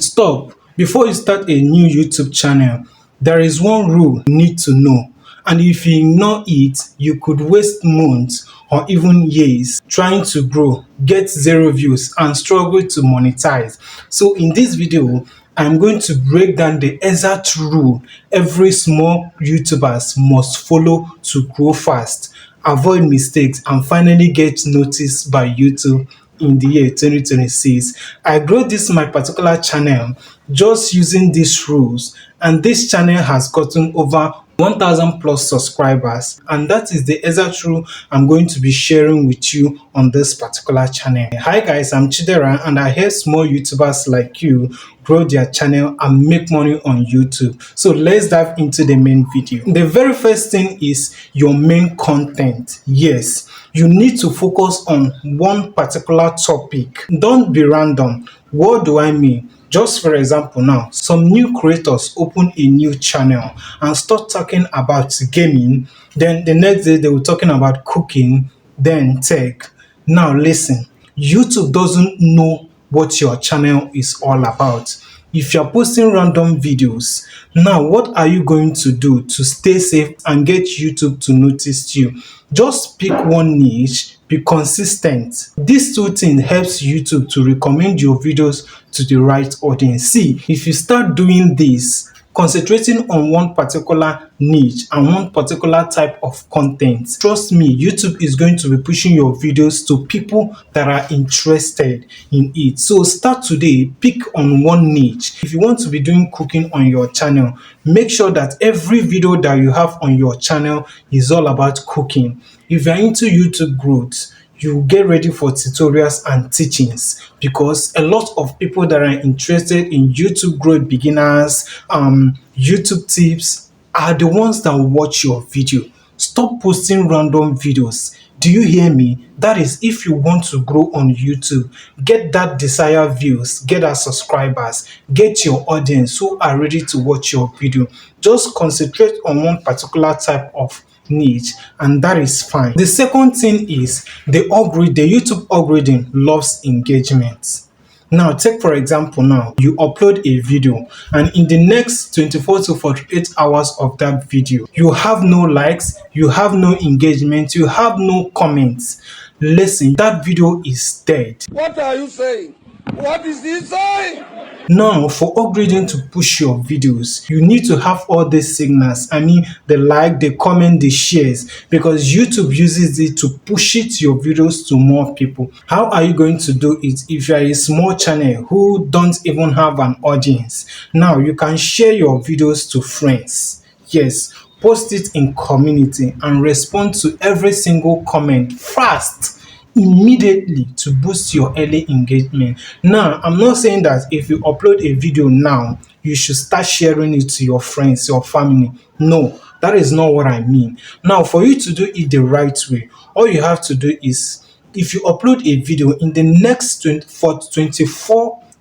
Stop. Before you start a new YouTube channel, there is one rule you need to know. And if you ignore it, you could waste months or even years trying to grow, get zero views, and struggle to monetize. So, in this video, I'm going to break down the exact rule every small YouTubers must follow to grow fast, avoid mistakes, and finally get noticed by YouTube in the year 2026. I grew this my particular channel just using these rules, and this channel has gotten over 1000 plus subscribers, and that is the exact rule I'm going to be sharing with you on this particular channel. Hi guys, I'm Chidera, and I help small YouTubers like you grow their channel and make money on YouTube. So let's dive into the main video. The very first thing is your main content. Yes, you need to focus on one particular topic. Don't be random. What do I mean? Just for example now, some new creators open a new channel and start talking about gaming, then the next day they were talking about cooking, then tech. Now listen, YouTube doesn't know what your channel is all about. If you're posting random videos, now what are you going to do to stay safe and get YouTube to notice you? Just pick one niche, be consistent. These two things helps YouTube to recommend your videos to the right audience. See, if you start doing this, concentrating on one particular niche and one particular type of content, trust me, YouTube is going to be pushing your videos to people that are interested in it. So start today, pick on one niche. If you want to be doing cooking on your channel, make sure that every video that you have on your channel is all about cooking. If you're into YouTube growth, you get ready for tutorials and teachings, because a lot of people that are interested in YouTube growth beginners, YouTube tips are the ones that watch your video. Stop posting random videos. Do you hear me? That is, if you want to grow on YouTube, get that desired views, get that subscribers, get your audience who are ready to watch your video. Just concentrate on one particular type of niche, and that is fine. The second thing is the YouTube algorithm loves engagement. Now take for example, now you upload a video and in the next 24 to 48 hours of that video, you have no likes, you have no engagement, you have no comments. Listen, that video is dead. What are you saying? What is he saying? Now, for upgrading to push your videos, you need to have all these signals. I mean, the like, the comment, the shares, because YouTube uses it to push your videos to more people. How are you going to do it if you are a small channel who don't even have an audience? Now, you can share your videos to friends. Yes, post it in community and respond to every single comment fast, immediately, to boost your early engagement. Now, I'm not saying that if you upload a video now, you should start sharing it to your friends, your family. No, that is not what I mean. Now, for you to do it the right way, all you have to do is, if you upload a video in the next 24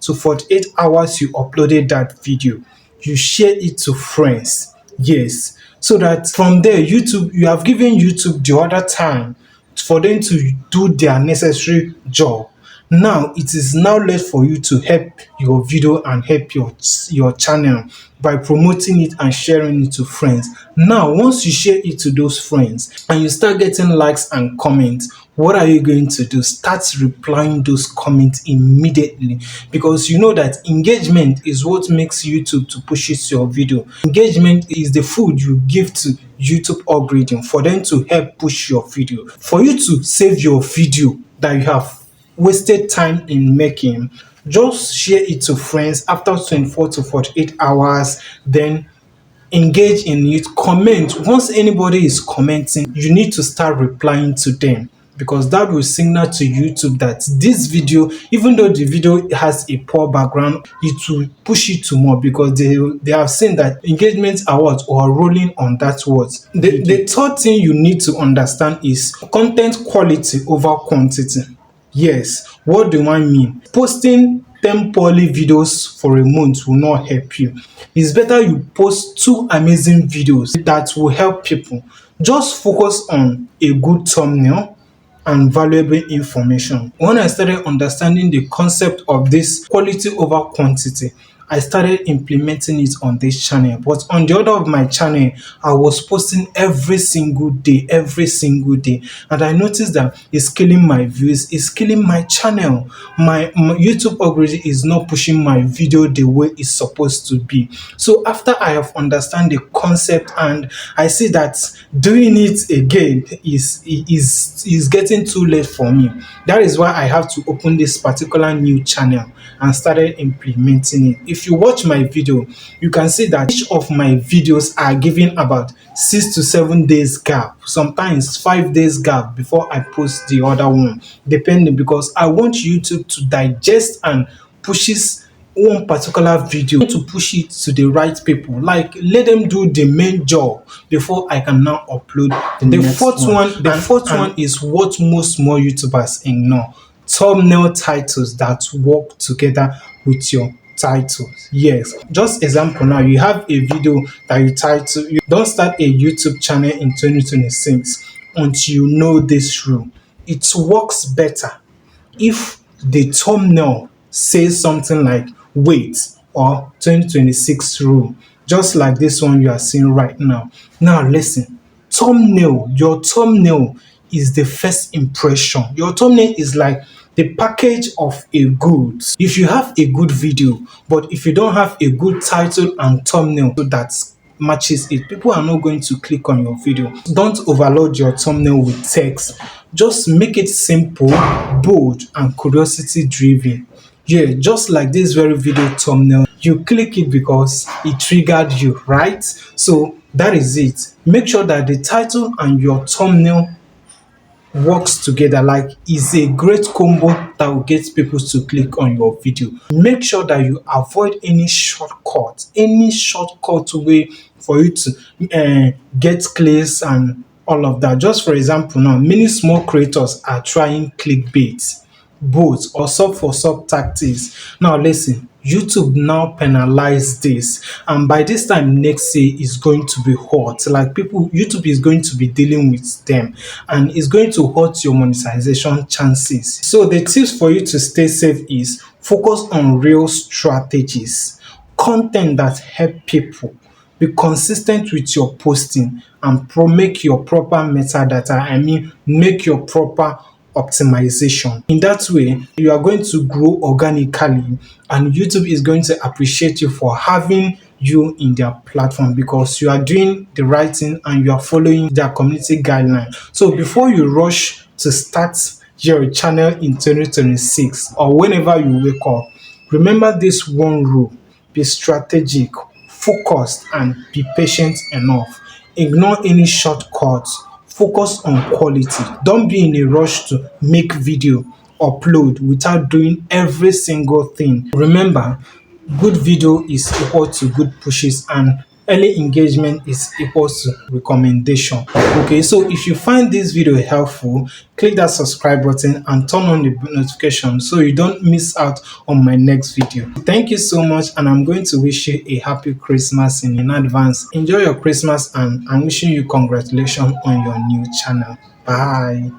to 48 hours you uploaded that video, you share it to friends. Yes, so that from there, you have given YouTube the other time for them to do their necessary job. Now it is now left for you to help your video and help your channel by promoting it and sharing it to friends. Now once you share it to those friends and you start getting likes and comments, what are you going to do? Start replying those comments immediately, because you know that engagement is what makes YouTube to push your video. Engagement is the food you give to YouTube algorithm for them to help push your video. For you to save your video that you have wasted time in making, just share it to friends after 24 to 48 hours, then engage in it, comment. Once anybody is commenting, you need to start replying to them, because that will signal to YouTube that this video, even though the video has a poor background, it will push it to more, because they have seen that engagement awards are rolling on that words. The third thing you need to understand is content quality over quantity. Yes, what do I mean? Posting 10 poorly videos for a month will not help you. It's better you post 2 amazing videos that will help people. Just focus on a good thumbnail and valuable information. When I started understanding the concept of this quality over quantity, I started implementing it on this channel. But on the other of my channel, I was posting every single day. And I noticed that it's killing my views, it's killing my channel. My YouTube algorithm is not pushing my video the way it's supposed to be. So after I have understand the concept and I see that doing it again is getting too late for me. That is why I have to open this particular new channel and started implementing it. If you watch my video, you can see that each of my videos are giving about 6 to 7 days gap, sometimes 5 days gap before I post the other one, depending, because I want YouTube to digest and pushes one particular video to push it to the right people, like let them do the main job before I can now upload the fourth one. The fourth one is what most more YouTubers ignore: thumbnail titles that work together with your titles. Yes, just example, now you have a video that you title, you don't start a YouTube channel in 2026 until you know this rule. It works better if the thumbnail says something like wait or 2026 rule, just like this one you are seeing right now. Now listen, your thumbnail is the first impression. Your thumbnail is like the package of a goods. If you have a good video, but if you don't have a good title and thumbnail that matches it, people are not going to click on your video. Don't overload your thumbnail with text. Just make it simple, bold, and curiosity driven. Yeah, just like this very video thumbnail, you click it because it triggered you, right? So that is it. Make sure that the title and your thumbnail works together, like is a great combo that will get people to click on your video. Make sure that you avoid any shortcut way for you to get clicks and all of that. Just for example, now many small creators are trying clickbait, bots, or sub for sub tactics. Now listen, YouTube now penalize this, and by this time next year is going to be hot. Like people, YouTube is going to be dealing with them, and it's going to hurt your monetization chances. So the tips for you to stay safe is focus on real strategies, content that help people, be consistent with your posting, and make your proper metadata. I mean, make your proper optimization. In that way, you are going to grow organically, and YouTube is going to appreciate you for having you in their platform because you are doing the right thing and you are following their community guideline. So before you rush to start your channel in 2026 or whenever you wake up, remember this one rule: be strategic, focused, and be patient enough. Ignore any shortcuts. Focus on quality. Don't be in a rush to make video, upload without doing every single thing. Remember, good video is equal to good pushes, and early engagement is equal to recommendation. Okay, so if you find this video helpful, click that subscribe button and turn on the notification so you don't miss out on my next video. Thank you so much, and I'm going to wish you a happy Christmas in advance. Enjoy your Christmas, and I'm wishing you congratulations on your new channel. Bye.